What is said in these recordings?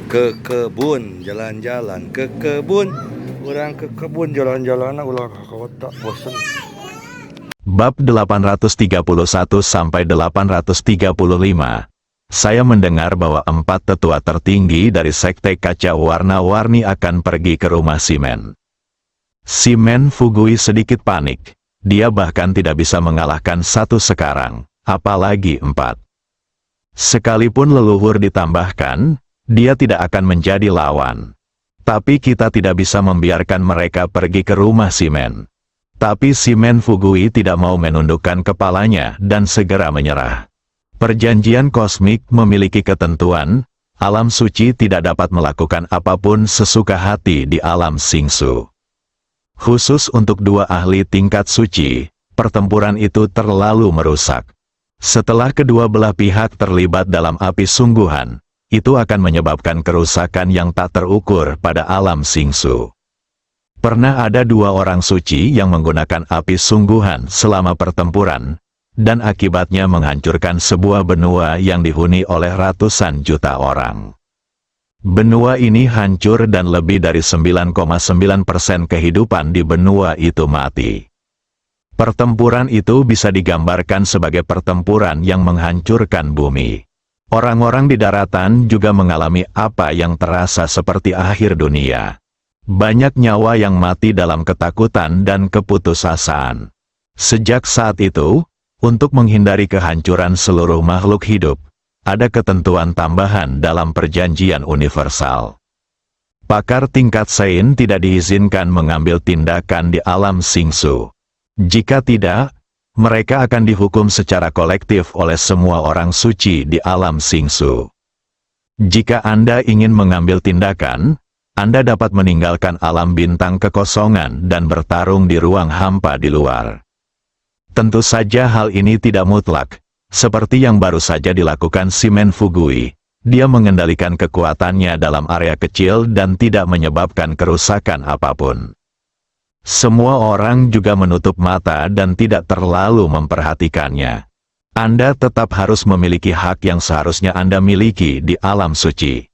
ke kebun jalan-jalan ke kebun, orang ke kebun jalan-jalan ulah ke kota bosen. Bab 831 sampai 835. Saya mendengar bahwa 4 tetua tertinggi dari sekte kaca warna-warni akan pergi ke rumah Shimen. Shimen Fugui sedikit panik. Dia bahkan tidak bisa mengalahkan 1 sekarang, apalagi 4. Sekalipun leluhur ditambahkan, dia tidak akan menjadi lawan. Tapi kita tidak bisa membiarkan mereka pergi ke rumah Shimen. Tapi Shimen Fugui tidak mau menundukkan kepalanya dan segera menyerah. Perjanjian kosmik memiliki ketentuan, alam suci tidak dapat melakukan apapun sesuka hati di alam Singsu. Khusus untuk 2 ahli tingkat suci, pertempuran itu terlalu merusak. Setelah kedua belah pihak terlibat dalam api sungguhan, itu akan menyebabkan kerusakan yang tak terukur pada alam Singsu. Pernah ada 2 orang suci yang menggunakan api sungguhan selama pertempuran, dan akibatnya menghancurkan sebuah benua yang dihuni oleh ratusan juta orang. Benua ini hancur dan lebih dari 9,9% kehidupan di benua itu mati. Pertempuran itu bisa digambarkan sebagai pertempuran yang menghancurkan bumi. Orang-orang di daratan juga mengalami apa yang terasa seperti akhir dunia. Banyak nyawa yang mati dalam ketakutan dan keputusasaan. Sejak saat itu, untuk menghindari kehancuran seluruh makhluk hidup, ada ketentuan tambahan dalam perjanjian universal. Pakar tingkat Sein tidak diizinkan mengambil tindakan di alam Singsu. Jika tidak, mereka akan dihukum secara kolektif oleh semua orang suci di alam Singsu. Jika Anda ingin mengambil tindakan, Anda dapat meninggalkan alam bintang kekosongan dan bertarung di ruang hampa di luar. Tentu saja hal ini tidak mutlak, seperti yang baru saja dilakukan Shimen Fugui. Dia mengendalikan kekuatannya dalam area kecil dan tidak menyebabkan kerusakan apapun. Semua orang juga menutup mata dan tidak terlalu memperhatikannya. Anda tetap harus memiliki hak yang seharusnya Anda miliki di alam suci.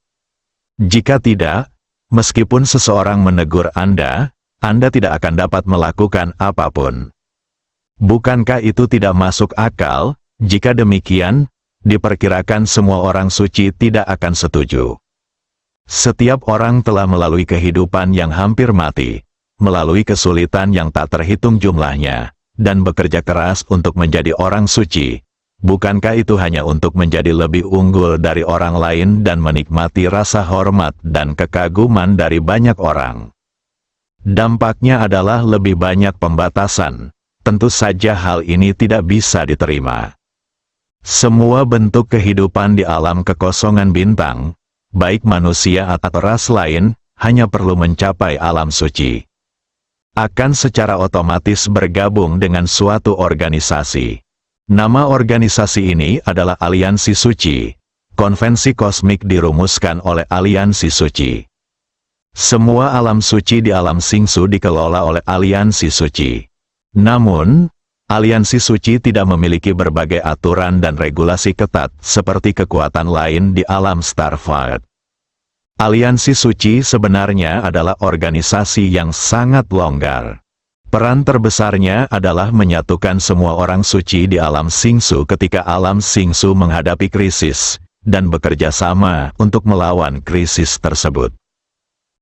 Jika tidak, meskipun seseorang menegur Anda tidak akan dapat melakukan apapun. Bukankah itu tidak masuk akal? Jika demikian, diperkirakan semua orang suci tidak akan setuju. Setiap orang telah melalui kehidupan yang hampir mati, melalui kesulitan yang tak terhitung jumlahnya, dan bekerja keras untuk menjadi orang suci. Bukankah itu hanya untuk menjadi lebih unggul dari orang lain dan menikmati rasa hormat dan kekaguman dari banyak orang? Dampaknya adalah lebih banyak pembatasan. Tentu saja hal ini tidak bisa diterima. Semua bentuk kehidupan di alam kekosongan bintang, baik manusia atau ras lain, hanya perlu mencapai alam suci. Akan secara otomatis bergabung dengan suatu organisasi. Nama organisasi ini adalah Aliansi Suci. Konvensi kosmik dirumuskan oleh Aliansi Suci. Semua alam suci di alam Singsu dikelola oleh Aliansi Suci. Namun, Aliansi Suci tidak memiliki berbagai aturan dan regulasi ketat seperti kekuatan lain di alam Starfleet. Aliansi Suci sebenarnya adalah organisasi yang sangat longgar. Peran terbesarnya adalah menyatukan semua orang suci di alam Singsu ketika alam Singsu menghadapi krisis, dan bekerja sama untuk melawan krisis tersebut.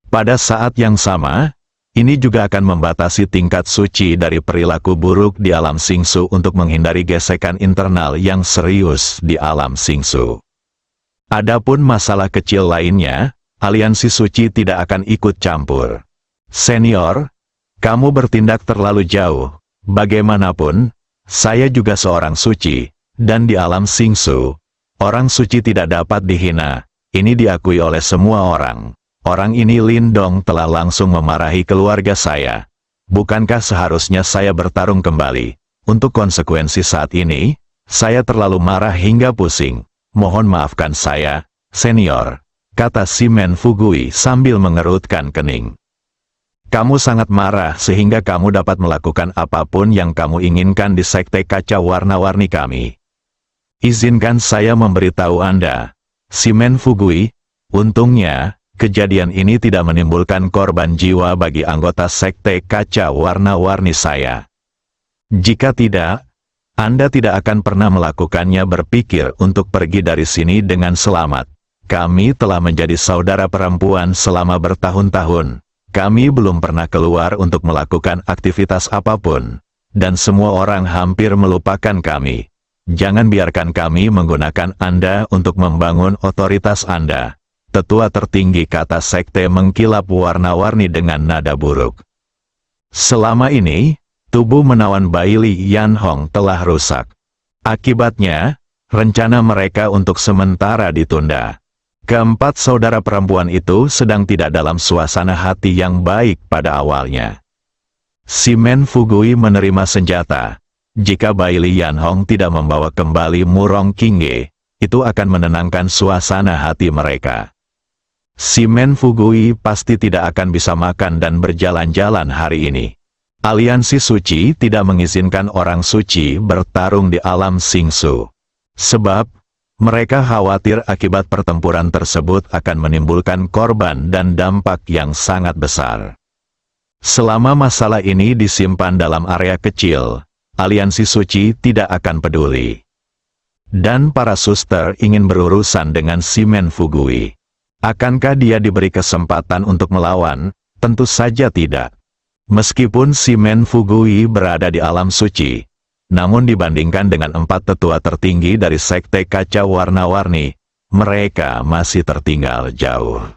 Pada saat yang sama, ini juga akan membatasi tingkat suci dari perilaku buruk di alam Singsu untuk menghindari gesekan internal yang serius di alam Singsu. Adapun masalah kecil lainnya, Aliansi Suci tidak akan ikut campur. Senior, kamu bertindak terlalu jauh. Bagaimanapun, saya juga seorang suci, dan di alam Singsu, orang suci tidak dapat dihina. Ini diakui oleh semua orang. Orang ini Lindong telah langsung memarahi keluarga saya. Bukankah seharusnya saya bertarung kembali? Untuk konsekuensi saat ini, saya terlalu marah hingga pusing. Mohon maafkan saya, senior, kata Shimen Fugui sambil mengerutkan kening. Kamu sangat marah sehingga kamu dapat melakukan apapun yang kamu inginkan di sekte kaca warna-warni kami. Izinkan saya memberitahu Anda, Shimen Fugui, Untungnya, kejadian ini tidak menimbulkan korban jiwa bagi anggota sekte kaca warna-warni saya. Jika tidak, Anda tidak akan pernah melakukannya berpikir untuk pergi dari sini dengan selamat. Kami telah menjadi saudara perempuan selama bertahun-tahun. Kami belum pernah keluar untuk melakukan aktivitas apapun. Dan semua orang hampir melupakan kami. Jangan biarkan kami menggunakan Anda untuk membangun otoritas Anda. Tetua tertinggi kata sekte mengkilap warna-warni dengan nada buruk. Selama ini, tubuh menawan Bailey Yan Hong telah rusak. Akibatnya, rencana mereka untuk sementara ditunda. Keempat saudara perempuan itu sedang tidak dalam suasana hati yang baik pada awalnya. Si Men Fugui menerima senjata. Jika Bailey Yan Hong tidak membawa kembali Murong Qingge, itu akan menenangkan suasana hati mereka. Si Men Fugui pasti tidak akan bisa makan dan berjalan-jalan hari ini. Aliansi suci tidak mengizinkan orang suci bertarung di alam Singsu. Sebab, mereka khawatir akibat pertempuran tersebut akan menimbulkan korban dan dampak yang sangat besar. Selama masalah ini disimpan dalam area kecil, aliansi suci tidak akan peduli. Dan para suster ingin berurusan dengan si Men Fugui. Akankah dia diberi kesempatan untuk melawan? Tentu saja tidak. Meskipun si Men Fugui berada di alam suci, namun dibandingkan dengan 4 tetua tertinggi dari sekte kaca warna-warni, mereka masih tertinggal jauh.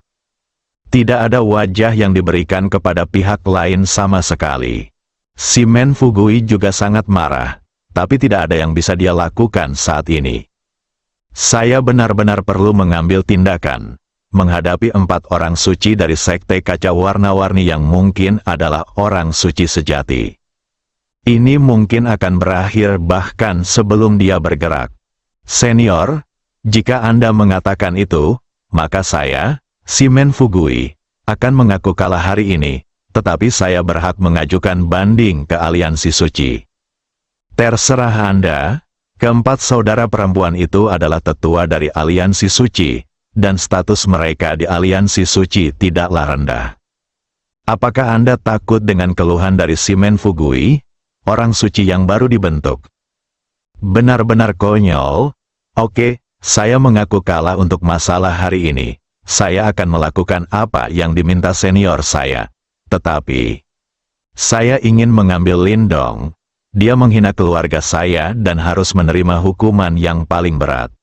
Tidak ada wajah yang diberikan kepada pihak lain sama sekali. Si Men Fugui juga sangat marah, tapi tidak ada yang bisa dia lakukan saat ini. Saya benar-benar perlu mengambil tindakan. Menghadapi 4 orang suci dari sekte kaca warna-warni yang mungkin adalah orang suci sejati. Ini mungkin akan berakhir bahkan sebelum dia bergerak. Senior, jika Anda mengatakan itu, maka saya, si Men Fugui, akan mengaku kalah hari ini, tetapi saya berhak mengajukan banding ke aliansi suci. Terserah Anda, keempat saudara perempuan itu adalah tetua dari aliansi suci, dan status mereka di aliansi suci tidaklah rendah. Apakah Anda takut dengan keluhan dari si Men Fugui, orang suci yang baru dibentuk? Benar-benar konyol. Oke, saya mengaku kalah untuk masalah hari ini. Saya akan melakukan apa yang diminta senior saya. Tetapi, saya ingin mengambil Lindong. Dia menghina keluarga saya dan harus menerima hukuman yang paling berat.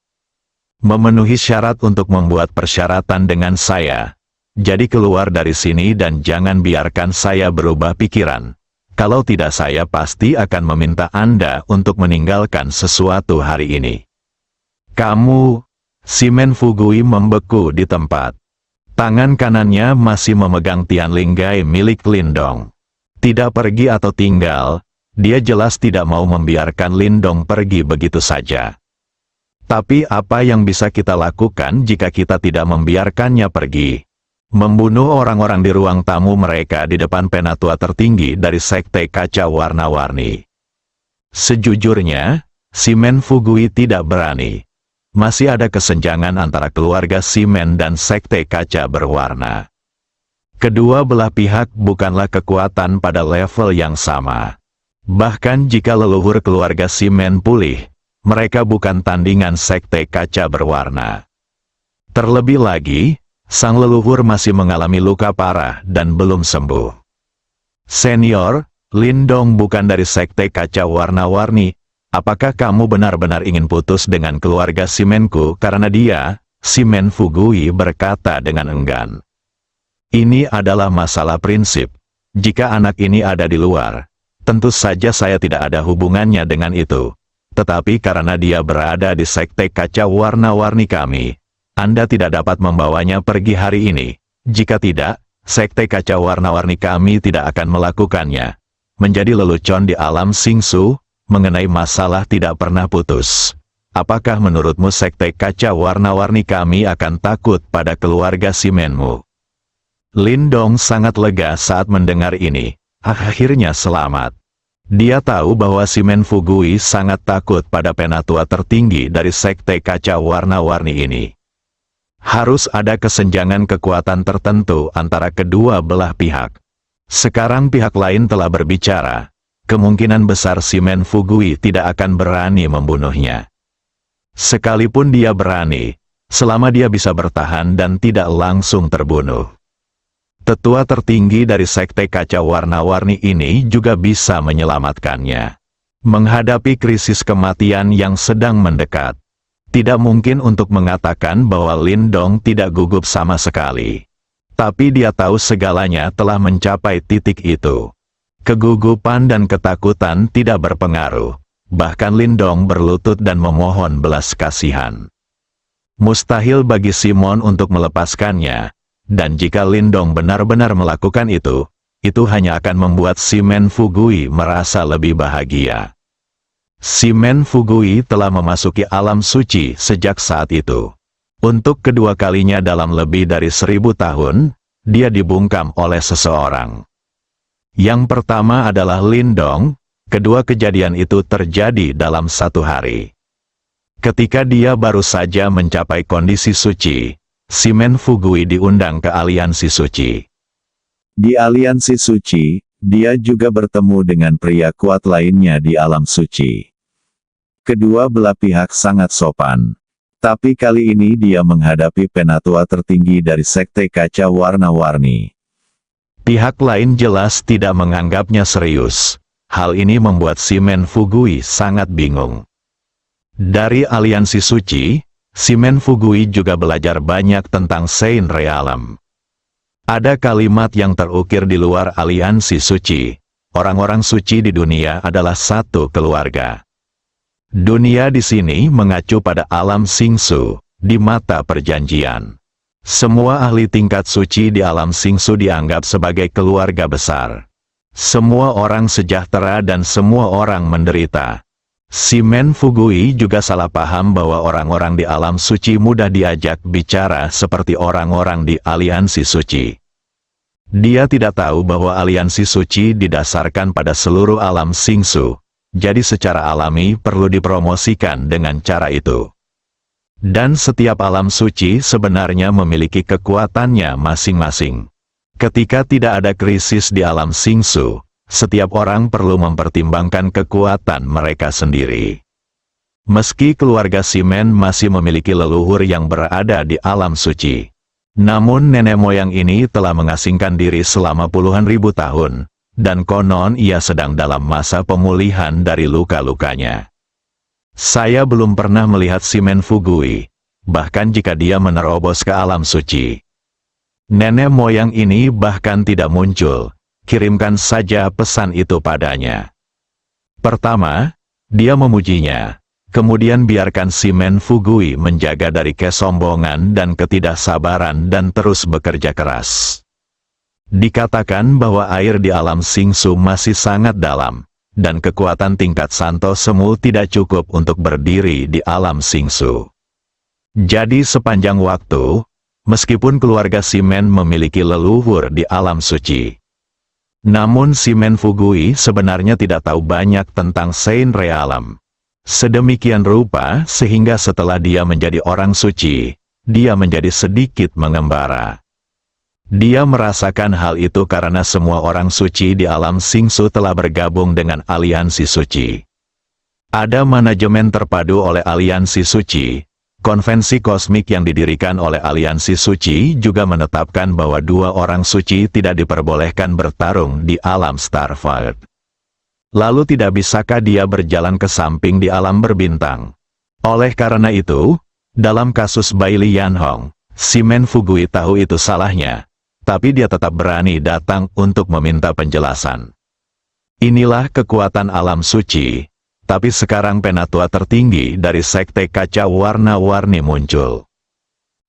Memenuhi syarat untuk membuat persyaratan dengan saya. Jadi keluar dari sini dan jangan biarkan saya berubah pikiran. Kalau tidak saya pasti akan meminta Anda untuk meninggalkan sesuatu hari ini. Kamu, si Men Fugui membeku di tempat. Tangan kanannya masih memegang Tian Linggai milik Lindong. Tidak pergi atau tinggal, dia jelas tidak mau membiarkan Lindong pergi begitu saja. Tapi apa yang bisa kita lakukan jika kita tidak membiarkannya pergi? Membunuh orang-orang di ruang tamu mereka di depan penatua tertinggi dari sekte kaca warna-warni. Sejujurnya, si Men Fugui tidak berani. Masih ada kesenjangan antara keluarga si Men dan sekte kaca berwarna. Kedua belah pihak bukanlah kekuatan pada level yang sama. Bahkan jika leluhur keluarga si Men pulih, mereka bukan tandingan sekte kaca berwarna. Terlebih lagi, sang leluhur masih mengalami luka parah dan belum sembuh. Senior, Lindong bukan dari sekte kaca warna-warni. Apakah kamu benar-benar ingin putus dengan keluarga si Menku karena dia? Si Men Fugui berkata dengan enggan. Ini adalah masalah prinsip. Jika anak ini ada di luar, tentu saja saya tidak ada hubungannya dengan itu. Tetapi karena dia berada di sekte kaca warna-warni kami, Anda tidak dapat membawanya pergi hari ini. Jika tidak, sekte kaca warna-warni kami tidak akan melakukannya. Menjadi lelucon di alam Singsu, mengenai masalah tidak pernah putus. Apakah menurutmu sekte kaca warna-warni kami akan takut pada keluarga si Menmu? Lindong sangat lega saat mendengar ini. Akhirnya selamat. Dia tahu bahwa si Men Fugui sangat takut pada penatua tertinggi dari sekte kaca warna-warni ini. Harus ada kesenjangan kekuatan tertentu antara kedua belah pihak. Sekarang pihak lain telah berbicara. Kemungkinan besar Shimen Fugui tidak akan berani membunuhnya. Sekalipun dia berani, selama dia bisa bertahan dan tidak langsung terbunuh. Tetua tertinggi dari Sekte Kaca Warna-Warni ini juga bisa menyelamatkannya. Menghadapi krisis kematian yang sedang mendekat, tidak mungkin untuk mengatakan bahwa Lindong tidak gugup sama sekali. Tapi dia tahu segalanya telah mencapai titik itu. Kegugupan dan ketakutan tidak berpengaruh. Bahkan Lindong berlutut dan memohon belas kasihan. Mustahil bagi Simon untuk melepaskannya. Dan jika Lindong benar-benar melakukan itu hanya akan membuat Shimen Fugui merasa lebih bahagia. Shimen Fugui telah memasuki alam suci sejak saat itu. Untuk kedua kalinya dalam lebih dari 1000 tahun, dia dibungkam oleh seseorang. Yang pertama adalah Lindong, kedua kejadian itu terjadi dalam satu hari. Ketika dia baru saja mencapai kondisi suci, Shimen Fugui diundang ke aliansi suci. Di aliansi suci, dia juga bertemu dengan pria kuat lainnya di alam suci. Kedua belah pihak sangat sopan. Tapi kali ini dia menghadapi penatua tertinggi dari Sekte Kaca Warna-Warni. Pihak lain jelas tidak menganggapnya serius. Hal ini membuat Shimen Fugui sangat bingung. Dari aliansi suci, Shimen Fugui juga belajar banyak tentang Saint Realm. Ada kalimat yang terukir di luar aliansi suci. Orang-orang suci di dunia adalah satu keluarga. Dunia di sini mengacu pada alam Singsu, di mata perjanjian. Semua ahli tingkat suci di alam Singsu dianggap sebagai keluarga besar. Semua orang sejahtera dan semua orang menderita. Shimen Fugui juga salah paham bahwa orang-orang di alam suci mudah diajak bicara seperti orang-orang di aliansi suci. Dia tidak tahu bahwa aliansi suci didasarkan pada seluruh alam Singsu, jadi secara alami perlu dipromosikan dengan cara itu. Dan setiap alam suci sebenarnya memiliki kekuatannya masing-masing. Ketika tidak ada krisis di alam Singsu, setiap orang perlu mempertimbangkan kekuatan mereka sendiri. Meski keluarga Shimen masih memiliki leluhur yang berada di alam suci, namun nenek moyang ini telah mengasingkan diri selama puluhan ribu tahun, dan konon ia sedang dalam masa pemulihan dari luka-lukanya. Saya belum pernah melihat Shimen Fugui, bahkan jika dia menerobos ke alam suci. Nenek moyang ini bahkan tidak muncul, kirimkan saja pesan itu padanya. Pertama, dia memujinya, kemudian biarkan Shimen Fugui menjaga dari kesombongan dan ketidaksabaran dan terus bekerja keras. Dikatakan bahwa air di alam Singsu masih sangat dalam, dan kekuatan tingkat Santo Semu tidak cukup untuk berdiri di alam Singsu. Jadi sepanjang waktu, meskipun keluarga Shimen memiliki leluhur di alam suci, namun Shimen Fugui sebenarnya tidak tahu banyak tentang Saint Realm. Sedemikian rupa sehingga setelah dia menjadi orang suci, dia menjadi sedikit mengembara. Dia merasakan hal itu karena semua orang suci di alam Singsu telah bergabung dengan aliansi suci. Ada manajemen terpadu oleh aliansi suci. Konvensi kosmik yang didirikan oleh aliansi suci juga menetapkan bahwa dua orang suci tidak diperbolehkan bertarung di alam Starfire. Lalu tidak bisakah dia berjalan ke samping di alam berbintang? Oleh karena itu, dalam kasus Bai Lianhong, Shimen Fugui tahu itu salahnya. Tapi dia tetap berani datang untuk meminta penjelasan. Inilah kekuatan alam suci, tapi sekarang penatua tertinggi dari Sekte Kaca Warna-Warni muncul.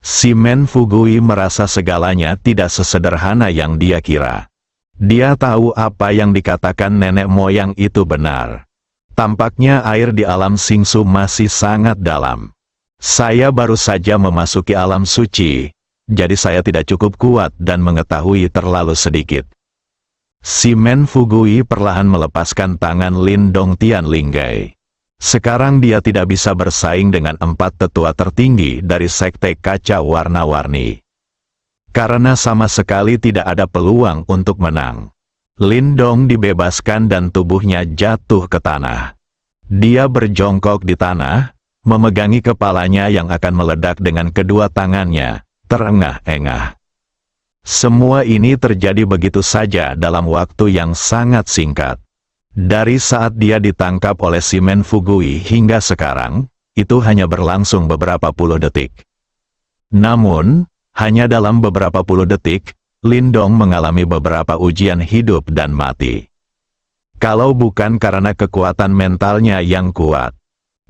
Shimen Fugui merasa segalanya tidak sesederhana yang dia kira. Dia tahu apa yang dikatakan nenek moyang itu benar. Tampaknya air di alam Singsu masih sangat dalam. Saya baru saja memasuki alam suci, jadi saya tidak cukup kuat dan mengetahui terlalu sedikit. Shimen Fugui perlahan melepaskan tangan Lindong Tianlinggai. Sekarang dia tidak bisa bersaing dengan 4 tetua tertinggi dari sekte kaca warna-warni. Karena sama sekali tidak ada peluang untuk menang. Lindong dibebaskan dan tubuhnya jatuh ke tanah. Dia berjongkok di tanah, memegangi kepalanya yang akan meledak dengan kedua tangannya, terengah-engah. Semua ini terjadi begitu saja dalam waktu yang sangat singkat. Dari saat dia ditangkap oleh Shimen Fugui hingga sekarang, itu hanya berlangsung beberapa puluh detik. Namun, hanya dalam beberapa puluh detik, Lindong mengalami beberapa ujian hidup dan mati. Kalau bukan karena kekuatan mentalnya yang kuat,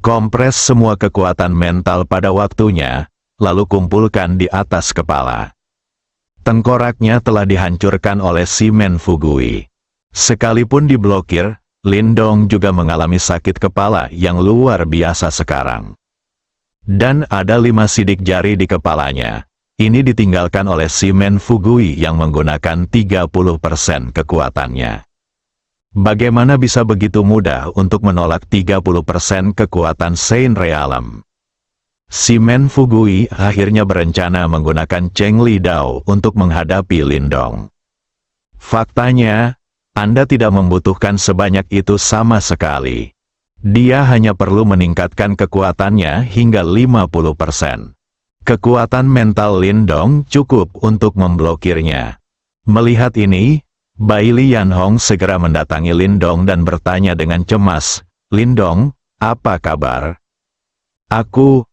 kompres semua kekuatan mental pada waktunya, lalu kumpulkan di atas kepala. Tengkoraknya telah dihancurkan oleh Shimen Fugui. Sekalipun diblokir, Lindong juga mengalami sakit kepala yang luar biasa sekarang. Dan ada 5 sidik jari di kepalanya. Ini ditinggalkan oleh Shimen Fugui yang menggunakan 30% kekuatannya. Bagaimana bisa begitu mudah untuk menolak 30% kekuatan Saint Realm? Shimen Fugui akhirnya berencana menggunakan Cheng Li Dao untuk menghadapi Lindong. Faktanya, Anda tidak membutuhkan sebanyak itu sama sekali. Dia hanya perlu meningkatkan kekuatannya hingga 50%. Kekuatan mental Lindong cukup untuk memblokirnya. Melihat ini, Bai Lianhong segera mendatangi Lindong dan bertanya dengan cemas, "Lindong, apa kabar?" Aku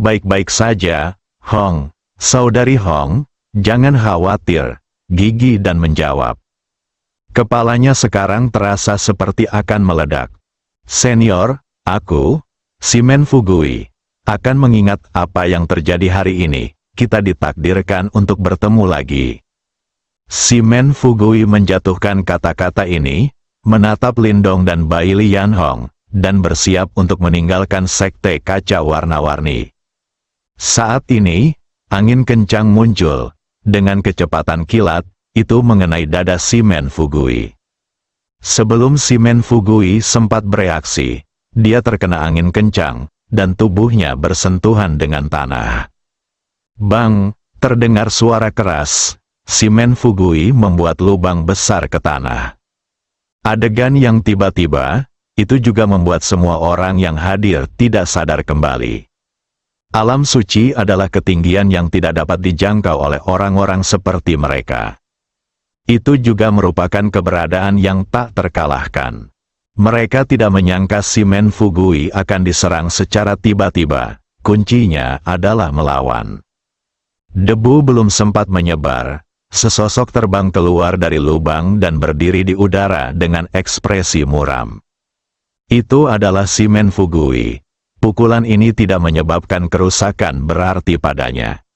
baik-baik saja, Hong. Saudari Hong, jangan khawatir," Gigi dan menjawab. Kepalanya sekarang terasa seperti akan meledak. "Senior, aku, Shimen Fugui, akan mengingat apa yang terjadi hari ini. Kita ditakdirkan untuk bertemu lagi." Shimen Fugui menjatuhkan kata-kata ini, menatap Lindong dan Bai Lianhong, dan bersiap untuk meninggalkan sekte kaca warna-warni. Saat ini, angin kencang muncul, dengan kecepatan kilat, itu mengenai dada Shimen Fugui. Sebelum Shimen Fugui sempat bereaksi, dia terkena angin kencang, dan tubuhnya bersentuhan dengan tanah. Bang, terdengar suara keras. Shimen Fugui membuat lubang besar ke tanah. Adegan yang tiba-tiba, itu juga membuat semua orang yang hadir tidak sadar kembali. Alam suci adalah ketinggian yang tidak dapat dijangkau oleh orang-orang seperti mereka. Itu juga merupakan keberadaan yang tak terkalahkan. Mereka tidak menyangka Shimen Fugui akan diserang secara tiba-tiba. Kuncinya adalah melawan. Debu belum sempat menyebar. Sesosok terbang keluar dari lubang dan berdiri di udara dengan ekspresi muram. Itu adalah Shimen Fugui. Pukulan ini tidak menyebabkan kerusakan berarti padanya.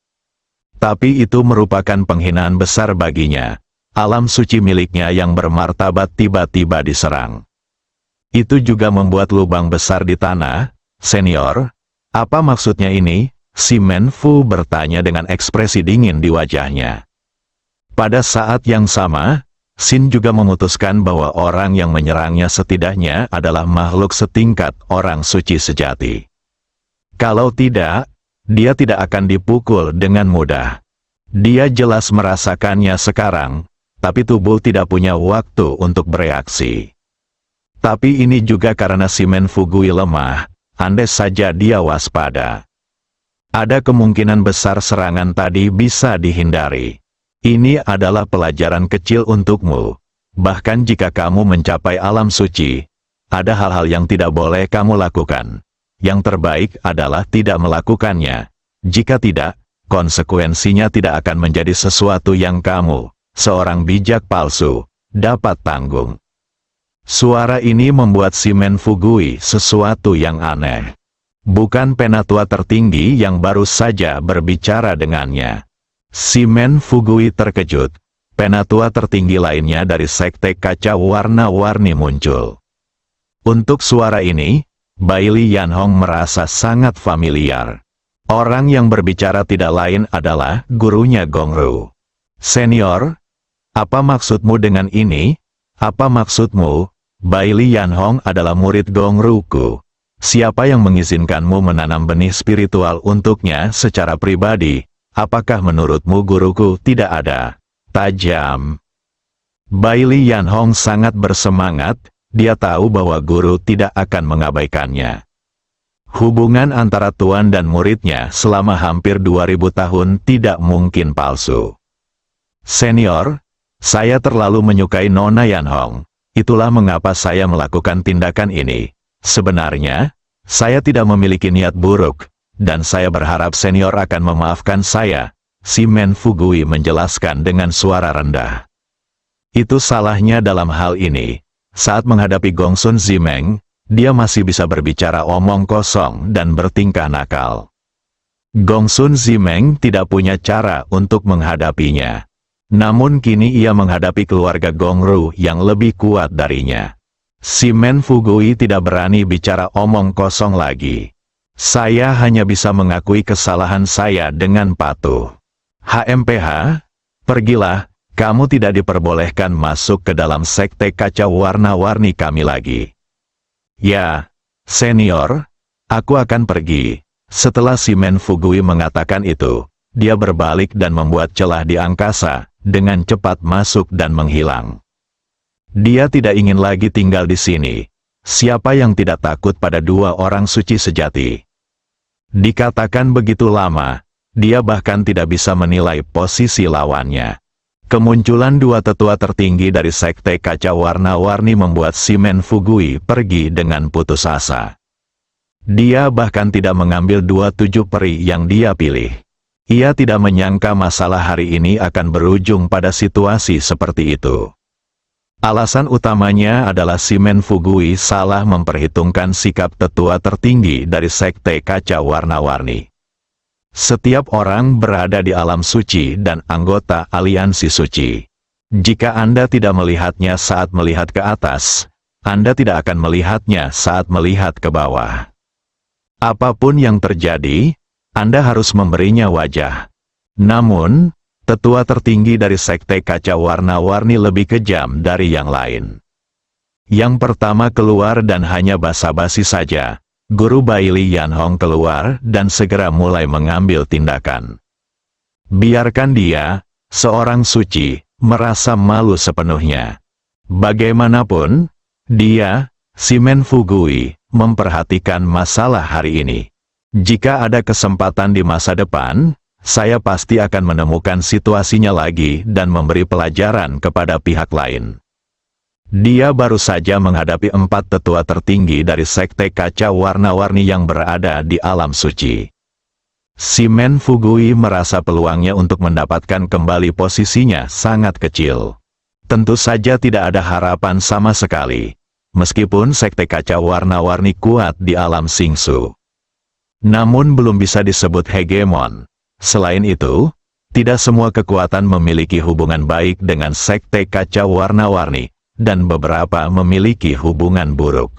Tapi itu merupakan penghinaan besar baginya. Alam suci miliknya yang bermartabat tiba-tiba diserang. Itu juga membuat lubang besar di tanah. "Senior, apa maksudnya ini?" Shimen Fu bertanya dengan ekspresi dingin di wajahnya. Pada saat yang sama, Shin juga memutuskan bahwa orang yang menyerangnya setidaknya adalah makhluk setingkat orang suci sejati. Kalau tidak, dia tidak akan dipukul dengan mudah. Dia jelas merasakannya sekarang, tapi tubuh tidak punya waktu untuk bereaksi. Tapi ini juga karena Shimen Fugui lemah, andai saja dia waspada. Ada kemungkinan besar serangan tadi bisa dihindari. Ini adalah pelajaran kecil untukmu. Bahkan jika kamu mencapai alam suci, ada hal-hal yang tidak boleh kamu lakukan. Yang terbaik adalah tidak melakukannya. Jika tidak, konsekuensinya tidak akan menjadi sesuatu yang kamu, seorang bijak palsu, dapat tanggung. Suara ini membuat Shimen Fugui sesuatu yang aneh. Bukan penatua tertinggi yang baru saja berbicara dengannya. Shimen Fugui terkejut. Penatua tertinggi lainnya dari sekte kaca warna-warni muncul. Untuk suara ini, Bai Lianhong merasa sangat familiar. Orang yang berbicara tidak lain adalah gurunya Gongru. "Senior, apa maksudmu dengan ini?" "Apa maksudmu?" "Bai Lianhong adalah murid Gongruku," Siapa yang mengizinkanmu menanam benih spiritual untuknya secara pribadi? Apakah menurutmu guruku tidak ada? Tajam. Bailey Yanhong sangat bersemangat, dia tahu bahwa guru tidak akan mengabaikannya. Hubungan antara tuan dan muridnya selama hampir 2000 tahun tidak mungkin palsu. Senior, saya terlalu menyukai Nona Yanhong. Itulah mengapa saya melakukan tindakan ini. Sebenarnya, saya tidak memiliki niat buruk, dan saya berharap senior akan memaafkan saya, si Men Fugui menjelaskan dengan suara rendah. Itu salahnya dalam hal ini. Saat menghadapi Gongsun Zimeng, dia masih bisa berbicara omong kosong dan bertingkah nakal. Gongsun Zimeng tidak punya cara untuk menghadapinya. Namun kini ia menghadapi keluarga Gongru yang lebih kuat darinya. Si Men Fugui tidak berani bicara omong kosong lagi. Saya hanya bisa mengakui kesalahan saya dengan patuh. HMPH, pergilah, kamu tidak diperbolehkan masuk ke dalam sekte kaca warna-warni kami lagi. Ya, senior, aku akan pergi. Setelah si Men Fugui mengatakan itu, dia berbalik dan membuat celah di angkasa, dengan cepat masuk dan menghilang. Dia tidak ingin lagi tinggal di sini. Siapa yang tidak takut pada dua orang suci sejati? Dikatakan begitu lama, dia bahkan tidak bisa menilai posisi lawannya. Kemunculan dua tetua tertinggi dari sekte kaca warna-warni membuat si Men Fugui pergi dengan putus asa. Dia bahkan tidak mengambil 27 peri yang dia pilih. Ia tidak menyangka masalah hari ini akan berujung pada situasi seperti itu. Alasan utamanya adalah si Men Fugui salah memperhitungkan sikap tetua tertinggi dari sekte kaca warna-warni. Setiap orang berada di alam suci dan anggota aliansi suci. Jika Anda tidak melihatnya saat melihat ke atas, Anda tidak akan melihatnya saat melihat ke bawah. Apapun yang terjadi, Anda harus memberinya wajah. Namun, tetua tertinggi dari sekte kaca warna-warni lebih kejam dari yang lain. Yang pertama keluar dan hanya basa-basi saja, Guru Bailey Yanhong keluar dan segera mulai mengambil tindakan. Biarkan dia, seorang suci, merasa malu sepenuhnya. Bagaimanapun, dia, si Men Fugui, memperhatikan masalah hari ini. Jika ada kesempatan di masa depan, saya pasti akan menemukan situasinya lagi dan memberi pelajaran kepada pihak lain. Dia baru saja menghadapi 4 tetua tertinggi dari sekte kaca warna-warni yang berada di alam suci. Si Men Fugui merasa peluangnya untuk mendapatkan kembali posisinya sangat kecil. Tentu saja tidak ada harapan sama sekali, meskipun sekte kaca warna-warni kuat di alam Singsu. Namun belum bisa disebut hegemon. Selain itu, tidak semua kekuatan memiliki hubungan baik dengan sekte kaca warna-warni, dan beberapa memiliki hubungan buruk.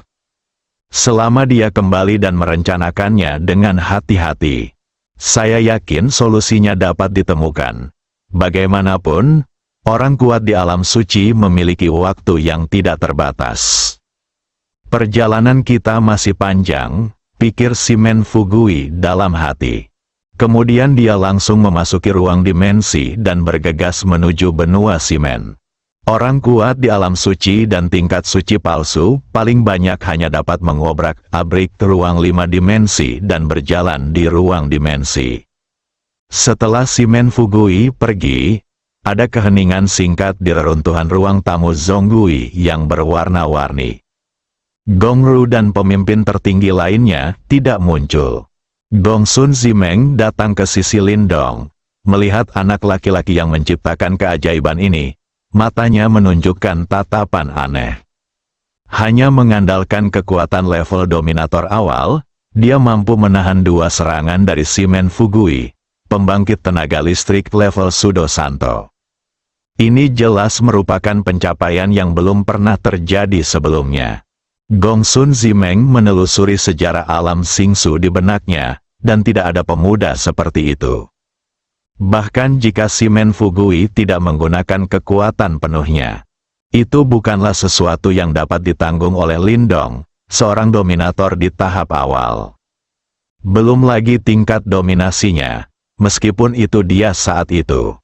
Selama dia kembali dan merencanakannya dengan hati-hati, saya yakin solusinya dapat ditemukan. Bagaimanapun, orang kuat di alam suci memiliki waktu yang tidak terbatas. Perjalanan kita masih panjang, pikir si Men Fugui dalam hati. Kemudian dia langsung memasuki ruang dimensi dan bergegas menuju benua simen. Orang kuat di alam suci dan tingkat suci palsu paling banyak hanya dapat mengobrak-abrik ruang 5 dimensi dan berjalan di ruang dimensi. Setelah si Men Fugui pergi, ada keheningan singkat di reruntuhan ruang tamu Zonggui yang berwarna-warni. Gongru dan pemimpin tertinggi lainnya tidak muncul. Gongsun Zimeng datang ke sisi Lindong. Melihat anak laki-laki yang menciptakan keajaiban ini, matanya menunjukkan tatapan aneh. Hanya mengandalkan kekuatan level dominator awal, dia mampu menahan 2 serangan dari si Men Fugui, pembangkit tenaga listrik level Sudo Santo. Ini jelas merupakan pencapaian yang belum pernah terjadi sebelumnya. Gongsun Zimeng menelusuri sejarah alam Singsu di benaknya, dan tidak ada pemuda seperti itu. Bahkan jika si Men Fugui tidak menggunakan kekuatan penuhnya, itu bukanlah sesuatu yang dapat ditanggung oleh Lindong, seorang dominator di tahap awal. Belum lagi tingkat dominasinya, meskipun itu dia saat itu.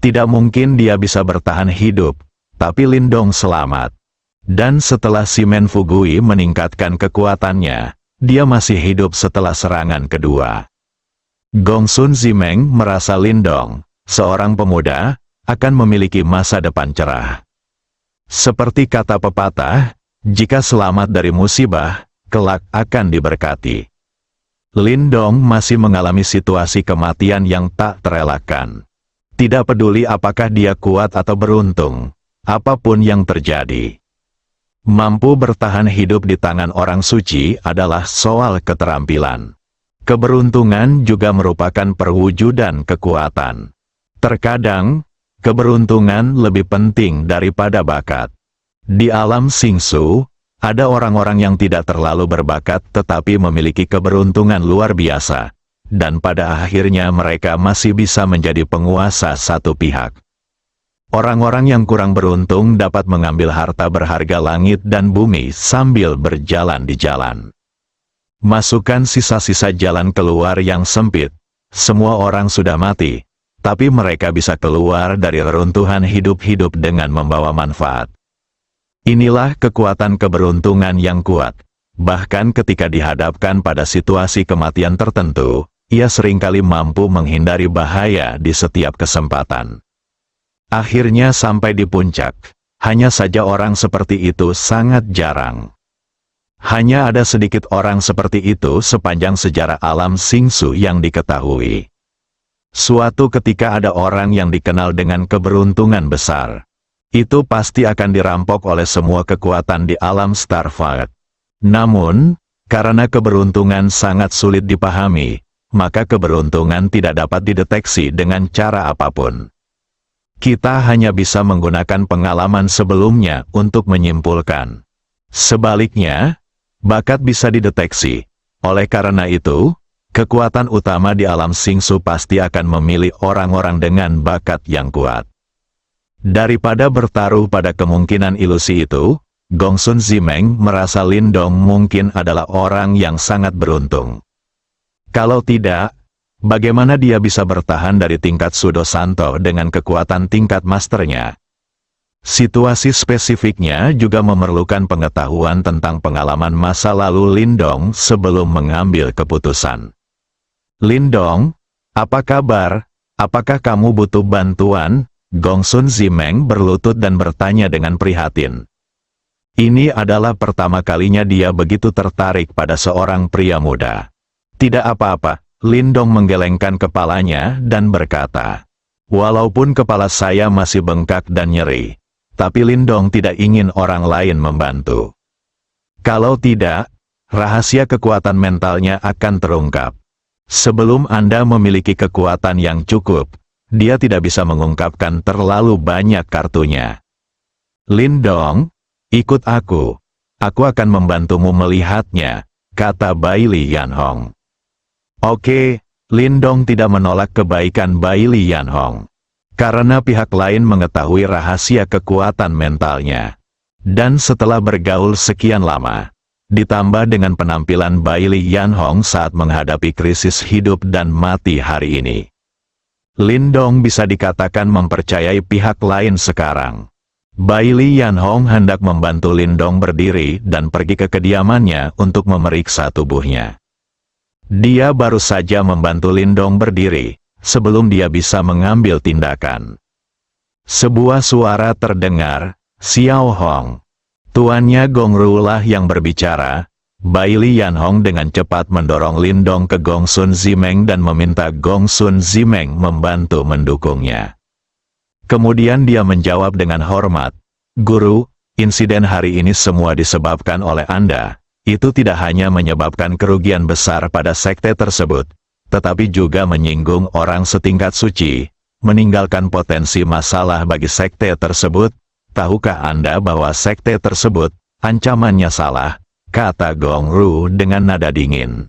Tidak mungkin dia bisa bertahan hidup, tapi Lindong selamat. Dan setelah si Men Fugui meningkatkan kekuatannya, dia masih hidup setelah serangan kedua. Gongsun Zimeng merasa Lindong, seorang pemuda, akan memiliki masa depan cerah. Seperti kata pepatah, jika selamat dari musibah, kelak akan diberkati. Lindong masih mengalami situasi kematian yang tak terelakkan. Tidak peduli apakah dia kuat atau beruntung, apapun yang terjadi. Mampu bertahan hidup di tangan orang suci adalah soal keterampilan. Keberuntungan juga merupakan perwujudan kekuatan. Terkadang, keberuntungan lebih penting daripada bakat. Di alam Xingsu, ada orang-orang yang tidak terlalu berbakat tetapi memiliki keberuntungan luar biasa. Dan pada akhirnya mereka masih bisa menjadi penguasa satu pihak. Orang-orang yang kurang beruntung dapat mengambil harta berharga langit dan bumi sambil berjalan di jalan. Masukkan sisa-sisa jalan keluar yang sempit. Semua orang sudah mati, tapi mereka bisa keluar dari reruntuhan hidup-hidup dengan membawa manfaat. Inilah kekuatan keberuntungan yang kuat. Bahkan ketika dihadapkan pada situasi kematian tertentu, ia seringkali mampu menghindari bahaya di setiap kesempatan. Akhirnya sampai di puncak, hanya saja orang seperti itu sangat jarang. Hanya ada sedikit orang seperti itu sepanjang sejarah alam Xingsu yang diketahui. Suatu ketika ada orang yang dikenal dengan keberuntungan besar. Itu pasti akan dirampok oleh semua kekuatan di alam Starfire. Namun, karena keberuntungan sangat sulit dipahami, maka keberuntungan tidak dapat dideteksi dengan cara apapun. Kita hanya bisa menggunakan pengalaman sebelumnya untuk menyimpulkan. Sebaliknya, bakat bisa dideteksi. Oleh karena itu, kekuatan utama di alam Xingsu pasti akan memilih orang-orang dengan bakat yang kuat. Daripada bertaruh pada kemungkinan ilusi itu, Gongsun Zimeng merasa Lindong mungkin adalah orang yang sangat beruntung. Kalau tidak, bagaimana dia bisa bertahan dari tingkat Sudo Santo dengan kekuatan tingkat masternya? Situasi spesifiknya juga memerlukan pengetahuan tentang pengalaman masa lalu Lindong sebelum mengambil keputusan. Lindong, apa kabar? Apakah kamu butuh bantuan? Gongsun Zimeng berlutut dan bertanya dengan prihatin. Ini adalah pertama kalinya dia begitu tertarik pada seorang pria muda. Tidak apa-apa, Lindong menggelengkan kepalanya dan berkata, walaupun kepala saya masih bengkak dan nyeri, tapi Lindong tidak ingin orang lain membantu. Kalau tidak, rahasia kekuatan mentalnya akan terungkap. Sebelum Anda memiliki kekuatan yang cukup, dia tidak bisa mengungkapkan terlalu banyak kartunya. Lindong, ikut aku. Aku akan membantumu melihatnya, kata Bai Li Yanhong. Oke, Lindong tidak menolak kebaikan Bai Li Yanhong. Karena pihak lain mengetahui rahasia kekuatan mentalnya. Dan setelah bergaul sekian lama, ditambah dengan penampilan Bai Li Yanhong saat menghadapi krisis hidup dan mati hari ini, Lindong bisa dikatakan mempercayai pihak lain sekarang. Bai Li Yanhong hendak membantu Lindong berdiri dan pergi ke kediamannya untuk memeriksa tubuhnya. Dia baru saja membantu Lindong berdiri, sebelum dia bisa mengambil tindakan. Sebuah suara terdengar, Xiao Hong. Tuannya Gong Ru lah yang berbicara. Bai Li Yanhong dengan cepat mendorong Lindong ke Gongsun Zimeng dan meminta Gongsun Zimeng membantu mendukungnya. Kemudian dia menjawab dengan hormat, Guru, insiden hari ini semua disebabkan oleh Anda. Itu tidak hanya menyebabkan kerugian besar pada sekte tersebut, tetapi juga menyinggung orang setingkat suci, meninggalkan potensi masalah bagi sekte tersebut. Tahukah Anda bahwa sekte tersebut, ancamannya salah? Kata Gong Ru dengan nada dingin.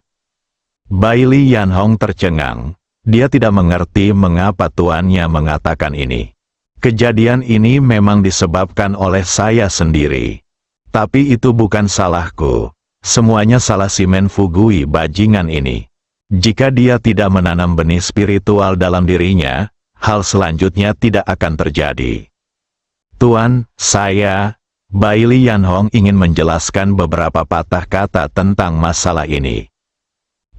Bai Li Yanhong tercengang. Dia tidak mengerti mengapa tuannya mengatakan ini. Kejadian ini memang disebabkan oleh saya sendiri. Tapi itu bukan salahku. Semuanya salah si Men Fugui bajingan ini. Jika dia tidak menanam benih spiritual dalam dirinya, hal selanjutnya tidak akan terjadi. Tuan, saya, Baili Yanhong ingin menjelaskan beberapa patah kata tentang masalah ini.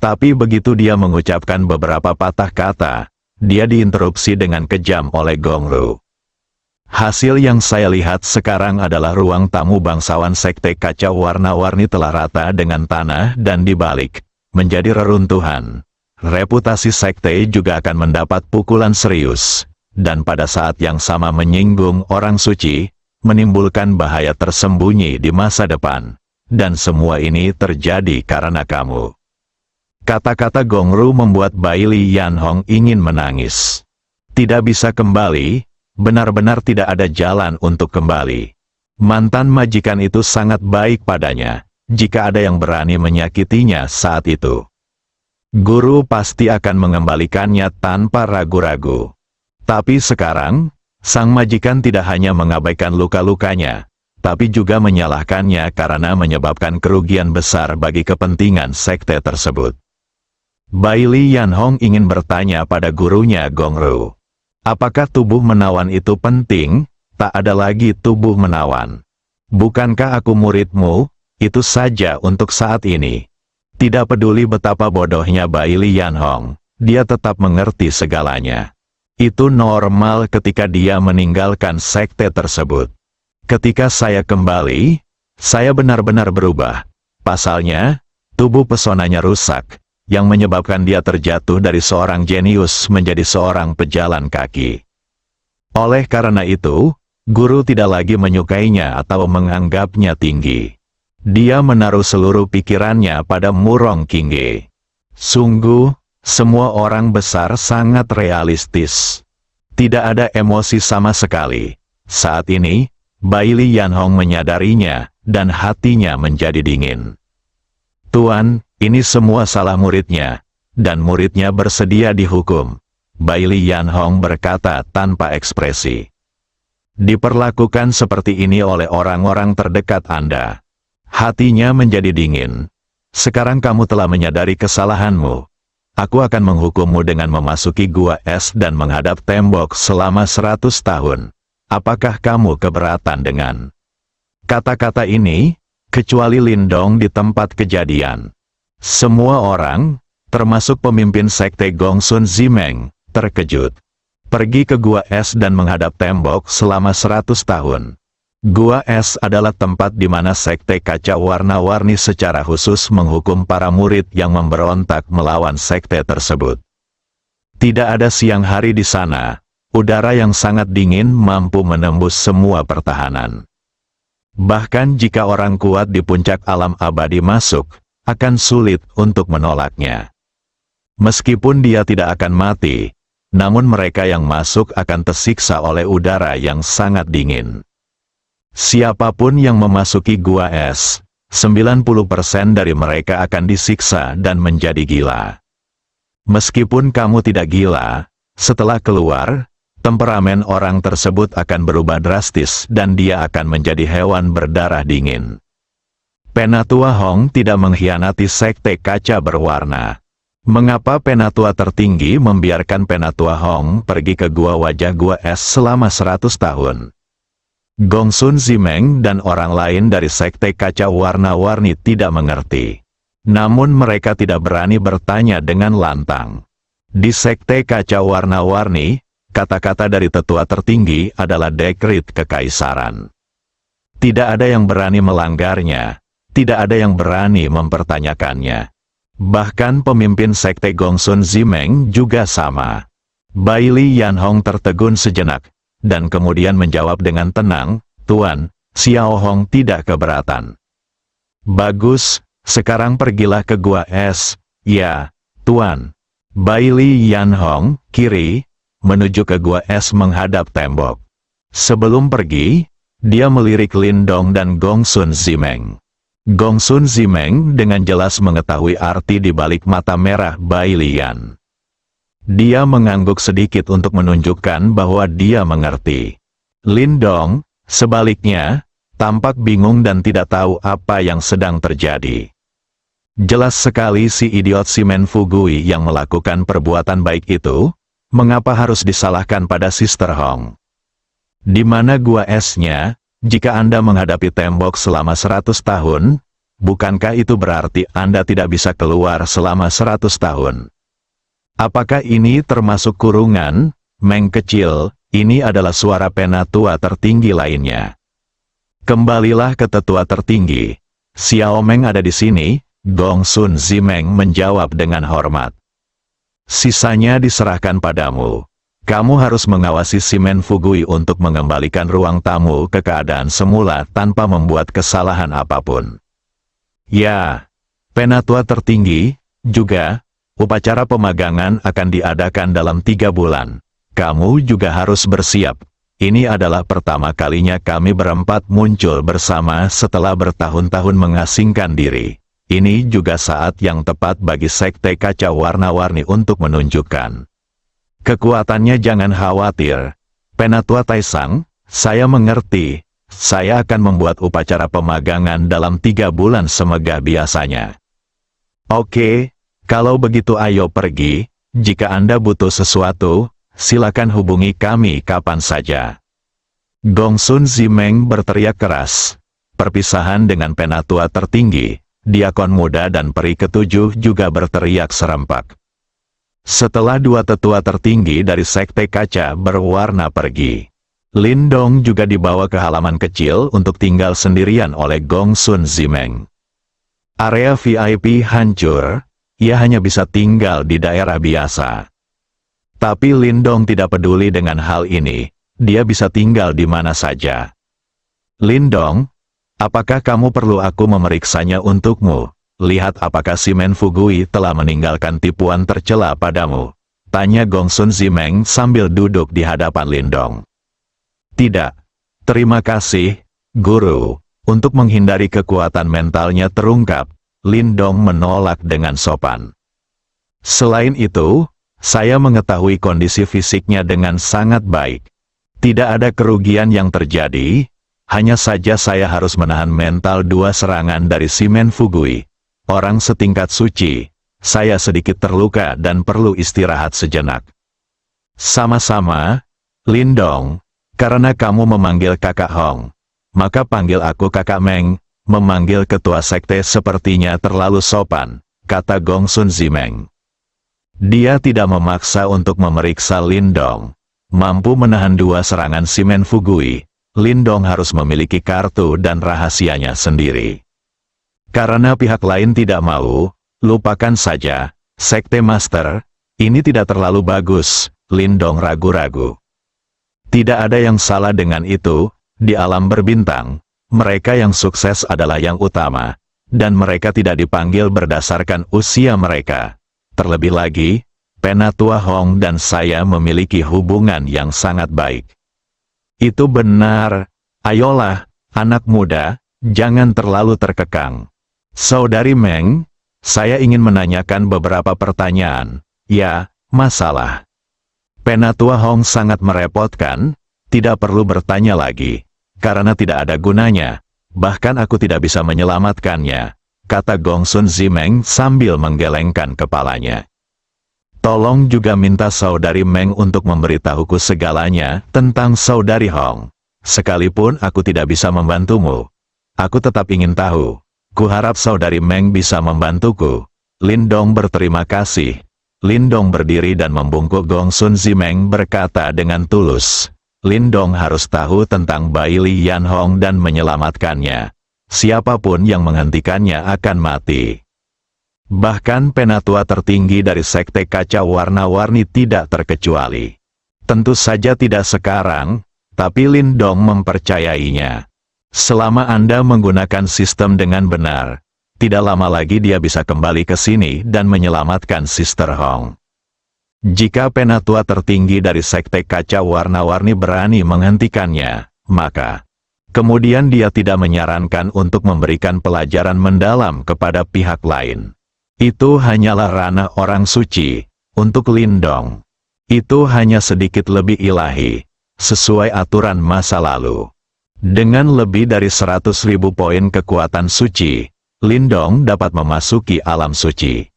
Tapi begitu dia mengucapkan beberapa patah kata, dia diinterupsi dengan kejam oleh Gongru. Hasil yang saya lihat sekarang adalah ruang tamu bangsawan Sekte Kaca Warna-Warni telah rata dengan tanah dan dibalik, menjadi reruntuhan. Reputasi sekte juga akan mendapat pukulan serius, dan pada saat yang sama menyinggung orang suci, menimbulkan bahaya tersembunyi di masa depan. Dan semua ini terjadi karena kamu. Kata-kata Gongru membuat Baili Yanhong ingin menangis. Tidak bisa kembali, benar-benar tidak ada jalan untuk kembali. Mantan majikan itu sangat baik padanya, jika ada yang berani menyakitinya saat itu. Guru pasti akan mengembalikannya tanpa ragu-ragu. Tapi sekarang, sang majikan tidak hanya mengabaikan luka-lukanya, tapi juga menyalahkannya karena menyebabkan kerugian besar bagi kepentingan sekte tersebut. Baili Yanhong ingin bertanya pada gurunya Gongru. Apakah tubuh menawan itu penting? Tak ada lagi tubuh menawan. Bukankah aku muridmu? Itu saja untuk saat ini. Tidak peduli betapa bodohnya Baili Yanhong, dia tetap mengerti segalanya. Itu normal ketika dia meninggalkan sekte tersebut. Ketika saya kembali, saya benar-benar berubah. Pasalnya, tubuh pesonanya rusak, yang menyebabkan dia terjatuh dari seorang jenius menjadi seorang pejalan kaki. Oleh karena itu, guru tidak lagi menyukainya atau menganggapnya tinggi. Dia menaruh seluruh pikirannya pada Murong Qingge. Sungguh, semua orang besar sangat realistis. Tidak ada emosi sama sekali. Saat ini, Baili Yanhong menyadarinya, dan hatinya menjadi dingin. Tuan, ini semua salah muridnya, dan muridnya bersedia dihukum. Baili Yanhong berkata tanpa ekspresi. Diperlakukan seperti ini oleh orang-orang terdekat Anda. Hatinya menjadi dingin. Sekarang kamu telah menyadari kesalahanmu. Aku akan menghukummu dengan memasuki gua es dan menghadap tembok selama 100 tahun. Apakah kamu keberatan dengan kata-kata ini? Kecuali Lindong di tempat kejadian. Semua orang, termasuk pemimpin sekte Gongsun Zimeng, terkejut. Pergi ke gua es dan menghadap tembok selama 100 tahun. Gua es adalah tempat di mana sekte Kaca Warna-Warni secara khusus menghukum para murid yang memberontak melawan sekte tersebut. Tidak ada siang hari di sana, udara yang sangat dingin mampu menembus semua pertahanan. Bahkan jika orang kuat di puncak alam abadi masuk, akan sulit untuk menolaknya. Meskipun dia tidak akan mati, namun mereka yang masuk akan tersiksa oleh udara yang sangat dingin. Siapapun yang memasuki gua es, 90% dari mereka akan disiksa dan menjadi gila. Meskipun kamu tidak gila, setelah keluar, temperamen orang tersebut akan berubah drastis dan dia akan menjadi hewan berdarah dingin. Penatua Hong tidak mengkhianati sekte kaca berwarna. Mengapa Penatua tertinggi membiarkan Penatua Hong pergi ke gua wajah gua es selama 100 tahun? Gongsun Zimeng dan orang lain dari sekte kaca warna-warni tidak mengerti. Namun mereka tidak berani bertanya dengan lantang. Di sekte kaca warna-warni, kata-kata dari tetua tertinggi adalah dekret kekaisaran. Tidak ada yang berani melanggarnya, tidak ada yang berani mempertanyakannya. Bahkan pemimpin sekte Gongsun Zimeng juga sama. Baili Yanhong tertegun sejenak, dan kemudian menjawab dengan tenang, Tuan, Xiao Hong tidak keberatan. Bagus, sekarang pergilah ke gua es. Ya, Tuan. Baili Yanhong, kiri, menuju ke gua es menghadap tembok. Sebelum pergi, dia melirik Lindong dan Gongsun Zimeng. Gongsun Zimeng dengan jelas mengetahui arti di balik mata merah Baili Yan. Dia mengangguk sedikit untuk menunjukkan bahwa dia mengerti. Lindong, sebaliknya, tampak bingung dan tidak tahu apa yang sedang terjadi. Jelas sekali si idiot Shimen Fugui yang melakukan perbuatan baik itu. Mengapa harus disalahkan pada Sister Hong? Di mana gua esnya? Jika Anda menghadapi tembok selama 100 tahun, bukankah itu berarti Anda tidak bisa keluar selama 100 tahun? Apakah ini termasuk kurungan? Meng kecil, ini adalah suara penatua tertinggi lainnya. Kembalilah ke tetua tertinggi. Xiao Meng ada di sini, Gong Sun Zimeng menjawab dengan hormat. Sisanya diserahkan padamu. Kamu harus mengawasi Shimen Fugui untuk mengembalikan ruang tamu ke keadaan semula tanpa membuat kesalahan apapun. Ya, penatua tertinggi, juga, upacara pemagangan akan diadakan dalam 3 bulan. Kamu juga harus bersiap. Ini adalah pertama kalinya kami berempat muncul bersama setelah bertahun-tahun mengasingkan diri. Ini juga saat yang tepat bagi Sekte Kaca Warna-Warni untuk menunjukkan kekuatannya. Jangan khawatir, Penatua Taisang, saya mengerti. Saya akan membuat upacara pemagangan dalam 3 bulan semegah biasanya. Oke, kalau begitu ayo pergi. Jika Anda butuh sesuatu, silakan hubungi kami kapan saja. Gong Sun Zimeng berteriak keras. Perpisahan dengan penatua tertinggi, diakon muda dan peri ketujuh juga berteriak serempak. Setelah 2 tetua tertinggi dari Sekte Kaca Berwarna pergi, Lin Dong juga dibawa ke halaman kecil untuk tinggal sendirian oleh Gong Sun Zimeng. Area VIP hancur, ia hanya bisa tinggal di daerah biasa. Tapi Lin Dong tidak peduli dengan hal ini, dia bisa tinggal di mana saja. Lin Dong, apakah kamu perlu aku memeriksanya untukmu? Lihat apakah Shimen Fugui telah meninggalkan tipuan tercela padamu? Tanya Gong Sun Zimeng sambil duduk di hadapan Lin Dong. Tidak. Terima kasih, Guru. Untuk menghindari kekuatan mentalnya terungkap, Lin Dong menolak dengan sopan. Selain itu, saya mengetahui kondisi fisiknya dengan sangat baik. Tidak ada kerugian yang terjadi, hanya saja saya harus menahan mental 2 serangan dari Shimen Fugui. Orang setingkat suci, saya sedikit terluka dan perlu istirahat sejenak. Sama-sama, Lin Dong, karena kamu memanggil Kakak Hong, maka panggil aku Kakak Meng. Memanggil ketua sekte sepertinya terlalu sopan, kata Gong Sun Zimeng. Dia tidak memaksa untuk memeriksa Lin Dong. Mampu menahan 2 serangan Shimen Fugui, Lin Dong harus memiliki kartu dan rahasianya sendiri. Karena pihak lain tidak mau, lupakan saja, Sekte Master, ini tidak terlalu bagus, Lin Dong ragu-ragu. Tidak ada yang salah dengan itu, di alam berbintang, mereka yang sukses adalah yang utama, dan mereka tidak dipanggil berdasarkan usia mereka. Terlebih lagi, Penatua Hong dan saya memiliki hubungan yang sangat baik. Itu benar. Ayolah, anak muda, jangan terlalu terkekang. Saudari Meng, saya ingin menanyakan beberapa pertanyaan. Ya, masalah. Penatua Hong sangat merepotkan, tidak perlu bertanya lagi, karena tidak ada gunanya. Bahkan aku tidak bisa menyelamatkannya, kata Gong Sun Zimeng sambil menggelengkan kepalanya. Tolong juga minta Saudari Meng untuk memberitahuku segalanya tentang Saudari Hong. Sekalipun aku tidak bisa membantumu, aku tetap ingin tahu. Kuharap Saudari Meng bisa membantuku. Lin Dong berterima kasih. Lin Dong berdiri dan membungkuk. Gong Sun Zimeng berkata dengan tulus, Lin Dong harus tahu tentang Bai Li Yan Hong dan menyelamatkannya. Siapapun yang menghentikannya akan mati. Bahkan penatua tertinggi dari Sekte Kaca Warna-Warni tidak terkecuali. Tentu saja tidak sekarang, tapi Lin Dong mempercayainya. Selama Anda menggunakan sistem dengan benar, tidak lama lagi dia bisa kembali ke sini dan menyelamatkan Sister Hong. Jika penatua tertinggi dari Sekte Kaca Warna-Warni berani menghentikannya, maka kemudian dia tidak menyarankan untuk memberikan pelajaran mendalam kepada pihak lain. Itu hanyalah ranah orang suci. Untuk Lin Dong, itu hanya sedikit lebih ilahi, sesuai aturan masa lalu. Dengan lebih dari 100.000 poin kekuatan suci, Lindong dapat memasuki alam suci.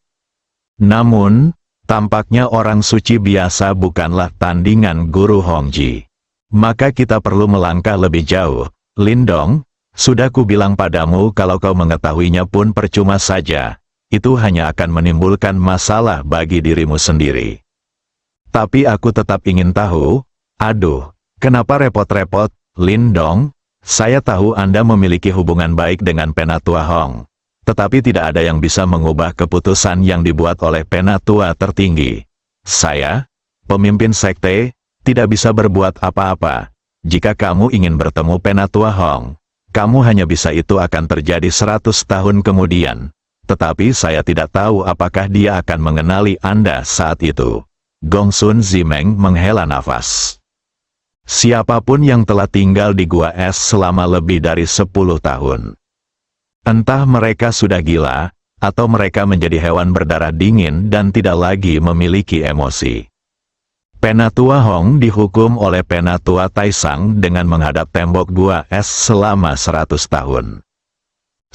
Namun, tampaknya orang suci biasa bukanlah tandingan Guru Hongji. Maka kita perlu melangkah lebih jauh. Lindong, sudah kubilang padamu kalau kau mengetahuinya pun percuma saja. Itu hanya akan menimbulkan masalah bagi dirimu sendiri. Tapi aku tetap ingin tahu, aduh, kenapa repot-repot, Lindong? Saya tahu Anda memiliki hubungan baik dengan Penatua Hong. Tetapi tidak ada yang bisa mengubah keputusan yang dibuat oleh Penatua tertinggi. Saya, pemimpin sekte, tidak bisa berbuat apa-apa. Jika kamu ingin bertemu Penatua Hong, kamu hanya bisa itu akan terjadi 100 tahun kemudian. Tetapi saya tidak tahu apakah dia akan mengenali Anda saat itu. Gongsun Zimeng menghela nafas. Siapapun yang telah tinggal di Gua Es selama lebih dari 10 tahun. Entah mereka sudah gila, atau mereka menjadi hewan berdarah dingin dan tidak lagi memiliki emosi. Penatua Hong dihukum oleh Penatua Taisang dengan menghadap tembok Gua Es selama 100 tahun.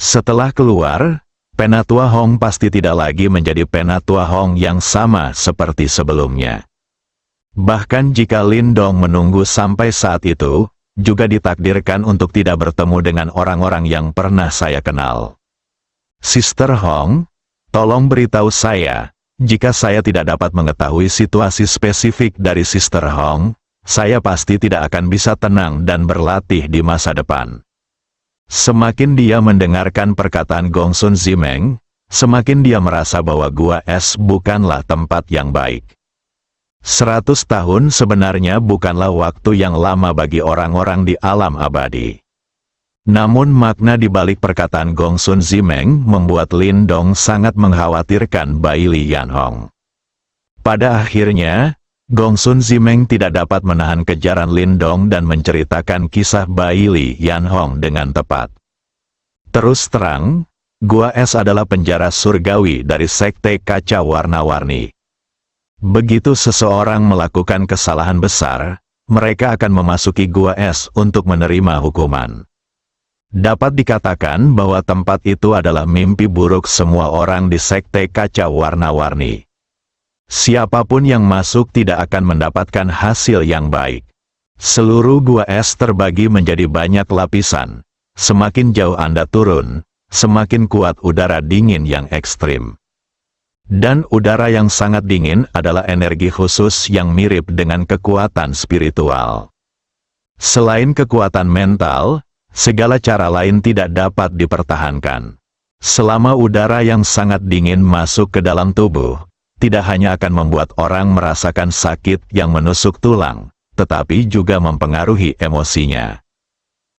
Setelah keluar, Penatua Hong pasti tidak lagi menjadi Penatua Hong yang sama seperti sebelumnya. Bahkan jika Lindong menunggu sampai saat itu, juga ditakdirkan untuk tidak bertemu dengan orang-orang yang pernah saya kenal. Sister Hong, tolong beritahu saya, jika saya tidak dapat mengetahui situasi spesifik dari Sister Hong, saya pasti tidak akan bisa tenang dan berlatih di masa depan. Semakin dia mendengarkan perkataan Gongsun Zimeng, semakin dia merasa bahwa Gua Es bukanlah tempat yang baik. 100 tahun sebenarnya bukanlah waktu yang lama bagi orang-orang di alam abadi. Namun makna di balik perkataan Gongsun Zimeng membuat Lindong sangat mengkhawatirkan Bai Li Yanhong. Pada akhirnya, Gongsun Zimeng tidak dapat menahan kejaran Lindong dan menceritakan kisah Bai Li Yanhong dengan tepat. Terus terang, Gua Es adalah penjara surgawi dari sekte kaca warna-warni. Begitu seseorang melakukan kesalahan besar, mereka akan memasuki Gua Es untuk menerima hukuman. Dapat dikatakan bahwa tempat itu adalah mimpi buruk semua orang di sekte kaca warna-warni. Siapapun yang masuk tidak akan mendapatkan hasil yang baik. Seluruh Gua Es terbagi menjadi banyak lapisan. Semakin jauh Anda turun, semakin kuat udara dingin yang ekstrim. Dan udara yang sangat dingin adalah energi khusus yang mirip dengan kekuatan spiritual. Selain kekuatan mental, segala cara lain tidak dapat dipertahankan. Selama udara yang sangat dingin masuk ke dalam tubuh, tidak hanya akan membuat orang merasakan sakit yang menusuk tulang, tetapi juga mempengaruhi emosinya.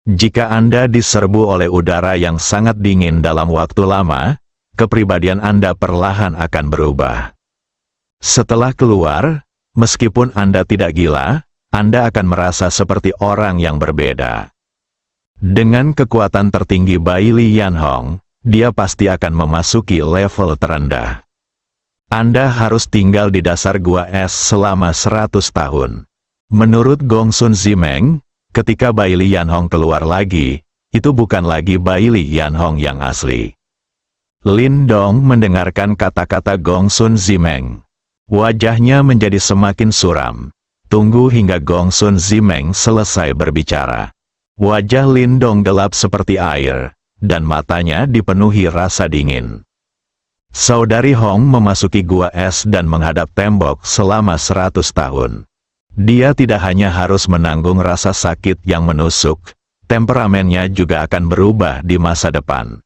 Jika Anda diserbu oleh udara yang sangat dingin dalam waktu lama, kepribadian Anda perlahan akan berubah. Setelah keluar, meskipun Anda tidak gila, Anda akan merasa seperti orang yang berbeda. Dengan kekuatan tertinggi Bai Li Yanhong, dia pasti akan memasuki level terendah. Anda harus tinggal di dasar Gua Es selama 100 tahun. Menurut Gongsun Zimeng, ketika Bai Li Yanhong keluar lagi, itu bukan lagi Bai Li Yanhong yang asli. Lindong mendengarkan kata-kata Gongsun Zimeng. Wajahnya menjadi semakin suram. Tunggu hingga Gongsun Zimeng selesai berbicara. Wajah Lindong gelap seperti air, dan matanya dipenuhi rasa dingin. Saudari Hong memasuki Gua Es dan menghadap tembok selama 100 tahun. Dia tidak hanya harus menanggung rasa sakit yang menusuk, temperamennya juga akan berubah di masa depan.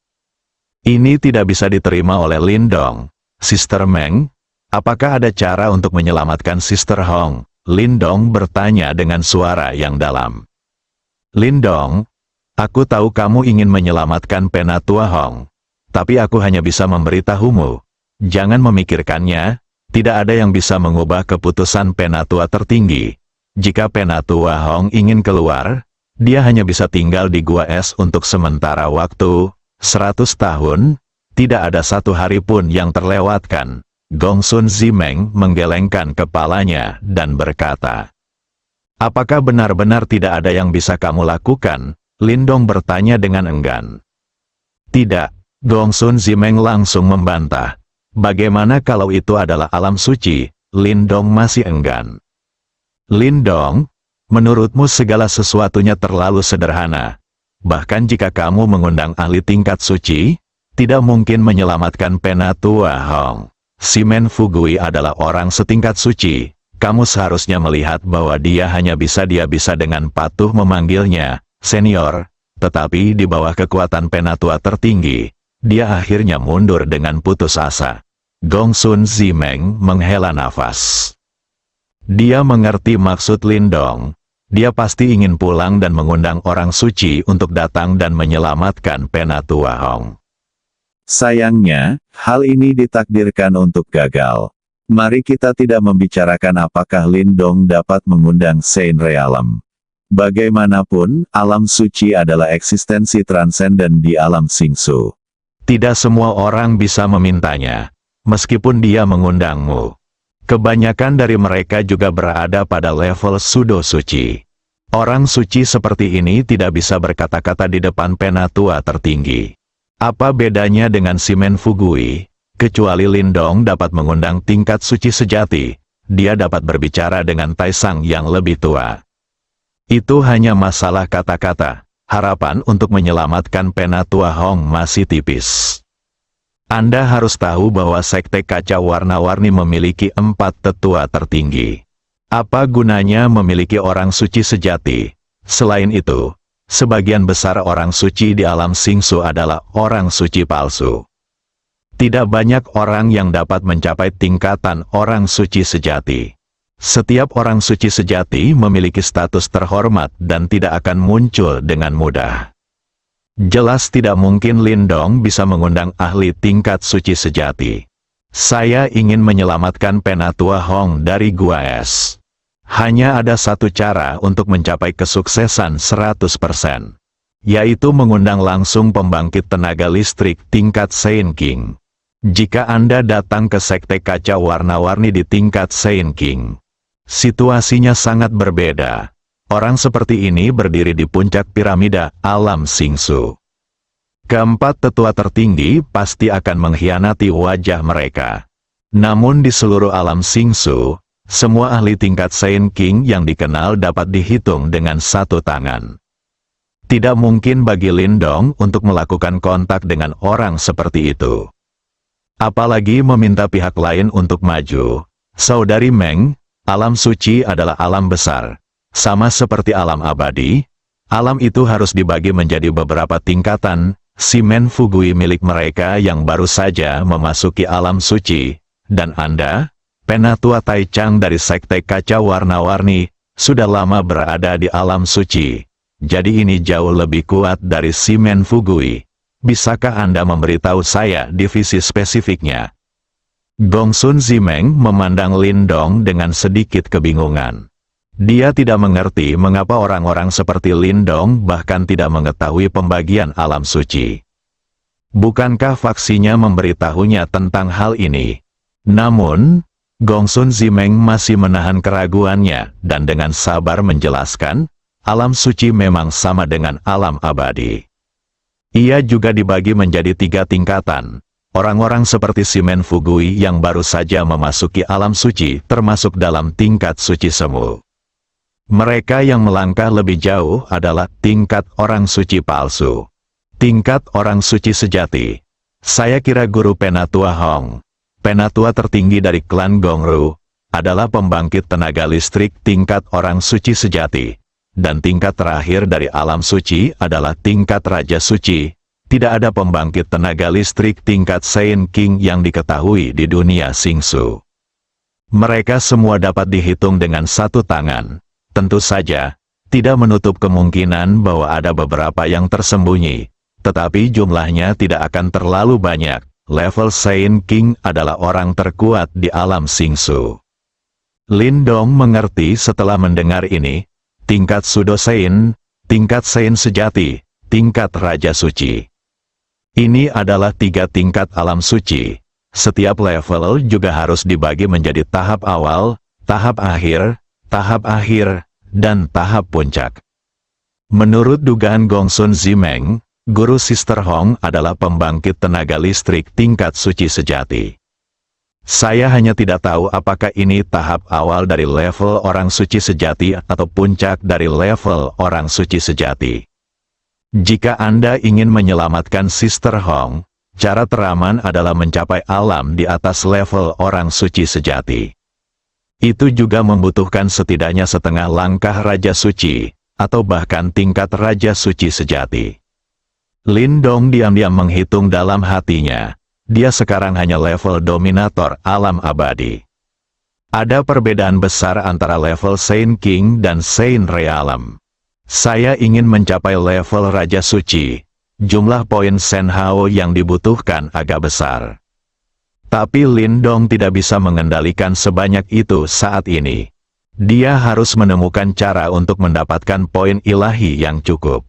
Ini tidak bisa diterima oleh Lindong. Sister Meng, apakah ada cara untuk menyelamatkan Sister Hong? Lindong bertanya dengan suara yang dalam. Lindong, aku tahu kamu ingin menyelamatkan Penatua Hong. Tapi aku hanya bisa memberitahumu. Jangan memikirkannya, tidak ada yang bisa mengubah keputusan Penatua tertinggi. Jika Penatua Hong ingin keluar, dia hanya bisa tinggal di Gua Es untuk sementara waktu. 100 tahun, tidak ada satu hari pun yang terlewatkan. Gongsun Zimeng menggelengkan kepalanya dan berkata, apakah benar-benar tidak ada yang bisa kamu lakukan? Lindong bertanya dengan enggan. Tidak, Gongsun Zimeng langsung membantah. Bagaimana kalau itu adalah alam suci? Lindong masih enggan. Lindong, menurutmu segala sesuatunya terlalu sederhana. Bahkan jika kamu mengundang ahli tingkat suci, tidak mungkin menyelamatkan Penatua Hong. Simen Fugui adalah orang setingkat suci. Kamu seharusnya melihat bahwa dia bisa dengan patuh memanggilnya, senior, tetapi di bawah kekuatan Penatua tertinggi, dia akhirnya mundur dengan putus asa. Gongsun Zimeng menghela nafas. Dia mengerti maksud Lindong. Dia pasti ingin pulang dan mengundang orang suci untuk datang dan menyelamatkan Penatua Hong. Sayangnya, hal ini ditakdirkan untuk gagal. Mari kita tidak membicarakan apakah Lindong dapat mengundang Saint Realm. Bagaimanapun, alam suci adalah eksistensi transenden di alam Singsu. Tidak semua orang bisa memintanya, meskipun dia mengundangmu. Kebanyakan dari mereka juga berada pada level pseudo suci. Orang suci seperti ini tidak bisa berkata-kata di depan Penatua tertinggi. Apa bedanya dengan Simen Fugui? Kecuali Lindong dapat mengundang tingkat suci sejati, dia dapat berbicara dengan Taisang yang lebih tua. Itu hanya masalah kata-kata. Harapan untuk menyelamatkan Penatua Hong masih tipis. Anda harus tahu bahwa Sekte Kaca Warna-Warni memiliki 4 tetua tertinggi. Apa gunanya memiliki orang suci sejati? Selain itu, sebagian besar orang suci di alam Singsu adalah orang suci palsu. Tidak banyak orang yang dapat mencapai tingkatan orang suci sejati. Setiap orang suci sejati memiliki status terhormat dan tidak akan muncul dengan mudah. Jelas tidak mungkin Lindong bisa mengundang ahli tingkat suci sejati. Saya ingin menyelamatkan Penatua Hong dari Gua Es. Hanya ada satu cara untuk mencapai kesuksesan 100%, yaitu mengundang langsung pembangkit tenaga listrik tingkat Saint King. Jika Anda datang ke Sekte Kaca Warna-Warni di tingkat Saint King, situasinya sangat berbeda. Orang seperti ini berdiri di puncak piramida alam Singsu. Keempat tetua tertinggi pasti akan mengkhianati wajah mereka. Namun di seluruh alam Singsu, semua ahli tingkat Saint King yang dikenal dapat dihitung dengan satu tangan. Tidak mungkin bagi Lindong untuk melakukan kontak dengan orang seperti itu. Apalagi meminta pihak lain untuk maju. Saudari Meng, alam suci adalah alam besar. Sama seperti alam abadi, alam itu harus dibagi menjadi beberapa tingkatan. Simen Fugui milik mereka yang baru saja memasuki alam suci, dan Anda, Penatua Taichang dari Sekte Kaca Warna-Warni, sudah lama berada di alam suci. Jadi ini jauh lebih kuat dari Simen Fugui. Bisakah Anda memberitahu saya divisi spesifiknya? Gongsun Zimeng memandang Lindong dengan sedikit kebingungan. Dia tidak mengerti mengapa orang-orang seperti Lindong bahkan tidak mengetahui pembagian alam suci. Bukankah faksinya memberitahunya tentang hal ini? Namun, Gongsun Zimeng masih menahan keraguannya dan dengan sabar menjelaskan, alam suci memang sama dengan alam abadi. Ia juga dibagi menjadi 3 tingkatan. Orang-orang seperti Simen Fugui yang baru saja memasuki alam suci termasuk dalam tingkat suci semu. Mereka yang melangkah lebih jauh adalah tingkat orang suci palsu. Tingkat orang suci sejati. Saya kira guru Penatua Hong, penatua tertinggi dari klan Gongru, adalah pembangkit tenaga listrik tingkat orang suci sejati. Dan tingkat terakhir dari alam suci adalah tingkat Raja Suci. Tidak ada pembangkit tenaga listrik tingkat Saint King yang diketahui di dunia Singsu. Mereka semua dapat dihitung dengan satu tangan. Tentu saja, tidak menutup kemungkinan bahwa ada beberapa yang tersembunyi, tetapi jumlahnya tidak akan terlalu banyak. Level Saint King adalah orang terkuat di alam Singsu. Lindong mengerti setelah mendengar ini, tingkat Pseudo Saint, tingkat Saint sejati, tingkat Raja Suci. Ini adalah 3 tingkat alam suci. Setiap level juga harus dibagi menjadi tahap awal, tahap akhir, dan tahap puncak. Menurut dugaan Gongsun Zimeng, Guru Sister Hong adalah pembangkit tenaga listrik tingkat suci sejati. Saya hanya tidak tahu apakah ini tahap awal dari level orang suci sejati atau puncak dari level orang suci sejati. Jika Anda ingin menyelamatkan Sister Hong, cara teraman adalah mencapai alam di atas level orang suci sejati. Itu juga membutuhkan setidaknya setengah langkah Raja Suci, atau bahkan tingkat Raja Suci sejati. Lindong diam-diam menghitung dalam hatinya. Dia sekarang hanya level dominator alam abadi. Ada perbedaan besar antara level Saint King dan Saint Realm. Saya ingin mencapai level Raja Suci. Jumlah poin Senhao yang dibutuhkan agak besar. Tapi Lindong tidak bisa mengendalikan sebanyak itu saat ini. Dia harus menemukan cara untuk mendapatkan poin ilahi yang cukup.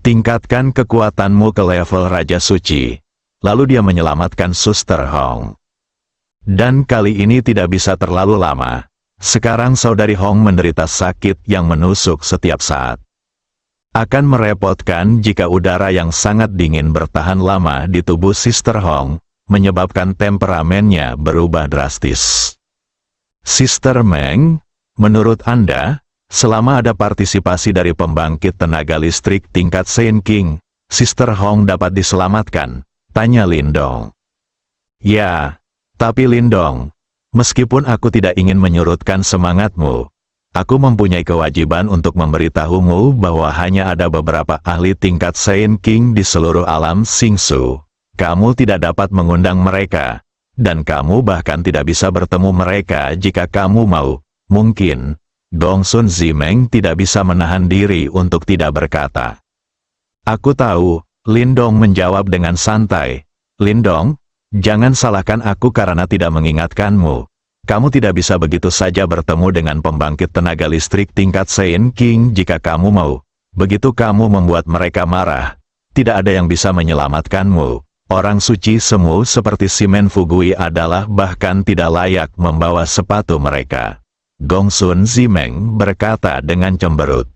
Tingkatkan kekuatanmu ke level Raja Suci. Lalu dia menyelamatkan Suster Hong. Dan kali ini tidak bisa terlalu lama. Sekarang saudari Hong menderita sakit yang menusuk setiap saat. Akan merepotkan jika udara yang sangat dingin bertahan lama di tubuh Sister Hong, menyebabkan temperamennya berubah drastis. Sister Meng, menurut Anda, selama ada partisipasi dari pembangkit tenaga listrik tingkat Saint King, Sister Hong dapat diselamatkan? Tanya Lindong. Ya, tapi Lindong, meskipun aku tidak ingin menyurutkan semangatmu, aku mempunyai kewajiban untuk memberitahumu bahwa hanya ada beberapa ahli tingkat Saint King di seluruh alam Xingsu. Kamu tidak dapat mengundang mereka, dan kamu bahkan tidak bisa bertemu mereka jika kamu mau. Mungkin, Gongsun Zimeng tidak bisa menahan diri untuk tidak berkata. Aku tahu. Lindong menjawab dengan santai. Lindong, jangan salahkan aku karena tidak mengingatkanmu. Kamu tidak bisa begitu saja bertemu dengan pembangkit tenaga listrik tingkat Saint King jika kamu mau. Begitu kamu membuat mereka marah, tidak ada yang bisa menyelamatkanmu. Orang suci semu seperti Simen Fugui adalah bahkan tidak layak membawa sepatu mereka. Gongsun Zimeng berkata dengan cemberut.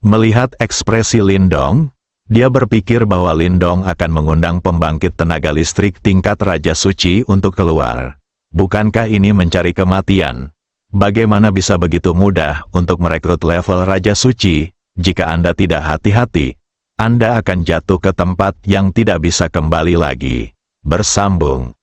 Melihat ekspresi Lindong, dia berpikir bahwa Lindong akan mengundang pembangkit tenaga listrik tingkat Raja Suci untuk keluar. Bukankah ini mencari kematian? Bagaimana bisa begitu mudah untuk merekrut level Raja Suci? Jika Anda tidak hati-hati, Anda akan jatuh ke tempat yang tidak bisa kembali lagi. Bersambung.